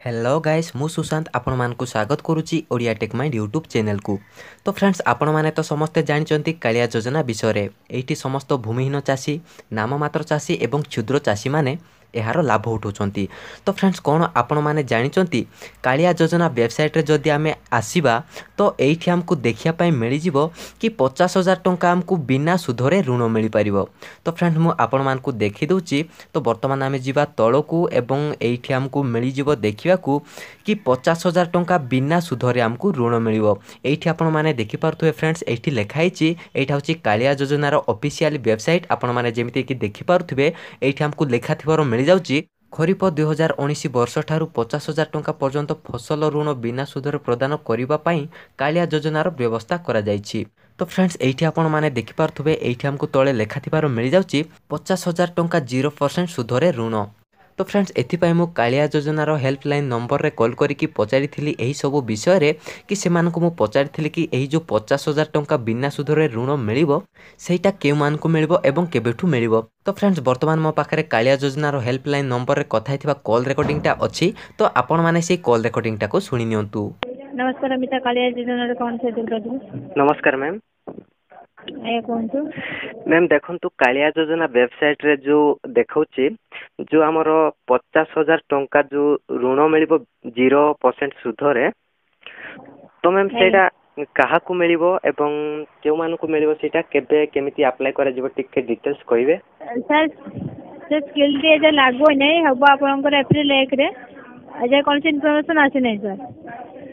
Hello guys मु सुशांत आपण मानकु स्वागत करुच्ची Odia tech mind YouTube channel को। तो फ्रेंड्स आपण माने तो समस्ते जानचंती कालिया योजना विषय एठी समस्त भूमिहीन चाषी नाममात्र चाषी एवं क्षुद्र चाषी माने यार लाभ उठाउछंती। तो फ्रेंड्स कौन आपण माने जानिचंती कालिया योजना वेबसाइट रे जदि आमे आसीबा तो एठी हमकु देखिया पई मिली जिवो कि 50,000 टंका हमकु बिना सुधरे ऋण मिली परिबो। तो फ्रेंड्स मु आपण मानकु देखि दउची। तो वर्तमान आमे जिबा तळकु एवं एठी हमकु मिली जिवो देखिया कि 50,000 टंका बिना सुधरे आमको ऋण मिलिबो। एठी आपण माने देखि पारथुए फ्रेंड्स एठी लिखा हिची एठा होची कालिया योजनार ऑफिशियल वेबसाइट। आपण माने जेमिति कि देखि पारथुबे एठी हमकु लेखा थिबारो मिली जाउची खरीफ 2019 वर्ष ठारू 50,000 टंका पर्यंत फसल ऋण बिना सुधरे प्रदान करिबा पई कालिया योजनार व्यवस्था करा जायछि। तो फ्रेंड्स एठी आपण माने देखि पारथुबे एठी हमकु तळे लेखा थिबारो मिली जाउची 50,000 टंका 0% सुधरे ऋण। तो फ्रेंड्स एथिपाई मु कालिया योजनार हेल्पलाइन नंबर रे कॉल करिकी पचारिथिली एही सब विषय रे कि सेमानकु मु पचारिथिली कि एही जो 50,000 टंका बिना सुधरे ऋण मिलिबो सेटा केउ मानकु मिलिबो एवं केबेठु मिलिबो। तो फ्रेंड्स वर्तमान मो पाखरे कालिया योजनार हेल्पलाइन नंबर रे कथा हिथिबा कॉल रेकॉर्डिंग टा अछि। तो आपण माने से कॉल रेकॉर्डिंग टा को सुनि नियंतु। नमस्कार अमिता कालिया योजना रे कोन से दिल नमस्कार मैम। मैम देखंतु कालिया योजना वेबसाइट रे जो देखौची जो आमर 50,000 टंका जो ऋण मिलिबो 0% सुधरे। तो मैम सेटा कहा को मिलिबो एवं केउ मानु को मिलिबो सेटा केबे केमिति अप्लाई करा जिवो टिके डिटेल्स कहिबे। सर से स्किल डे जे लागो नै हबो आपनकर अप्रैल 1 रे अजे कोन से इन्फॉर्मेशन आसी नै सर।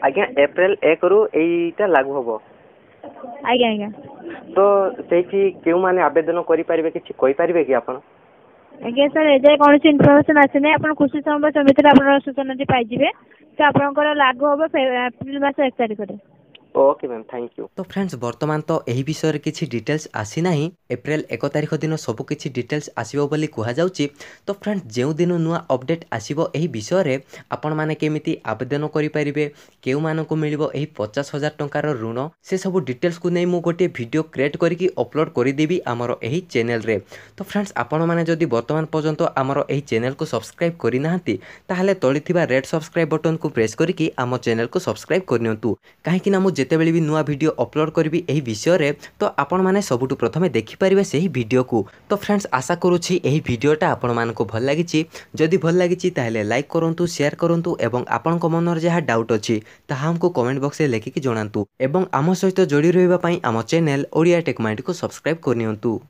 आज्ञा अप्रैल 1 रु एटा लागू हबो। आज्ञा आज्ञा तो सेठी केउ माने आवेदन करि परिबे कि कोइ परिबे कि आपण। आज्ञा सर एजे कोन से इन्फॉर्मेशन आसी नै आपण खुशी संबंध समिति आपण सूचना दि पाइ जिवे तो आपनकर लागू हबो अप्रैल मास 1 तारिख रे। Okay ma'am thank you. तो फ्रेंड्स वर्तमान तो एही विषय रे किछि डिटेल्स आसी नाही। अप्रैल 1 तारिख दिन सब किछि डिटेल्स आसीबो बोली कुहा जाउची। तो फ्रेंड्स जेउ दिन नुआ अपडेट आसीबो एही विषय रे आपण माने केमिति आवेदन करि परिबे केउ मानको मिलिबो एही 50,000 टंकार ऋण से सब डिटेल्स को नै मु गोटे वीडियो क्रिएट करिकि अपलोड करि देबी हमर एही चैनल रे। तो फ्रेंड्स आपण माने जदि वर्तमान पर्यंत हमर एही चैनल को सब्सक्राइब करि नाहंती ताहाले तळि थिबा रेड सब्सक्राइब बटन को प्रेस करिकि हमर चैनल को सब्सक्राइब करनियंतु। काहेकि ना मु जेतेबेले भी नुआ वीडियो अपलोड करबी एही विषय रे तो आपण माने सबुटु प्रथमे देखि परिबे सेही वीडियो को। तो फ्रेंड्स आशा करूछि एही वीडियोटा आपण मानको भल लागिछि। जदि भल लागिछि ताहेले लाइक करंतु शेयर करंतु एवं आपनक मनर जहा डाउट अछि ताहा हमको कमेंट बॉक्स रे लेखिकि जणांतु एवं आम सहित जोड़ी रहबा पई आम चैनल ओडिया टेक माइंड को सब्सक्राइब करनियंतु।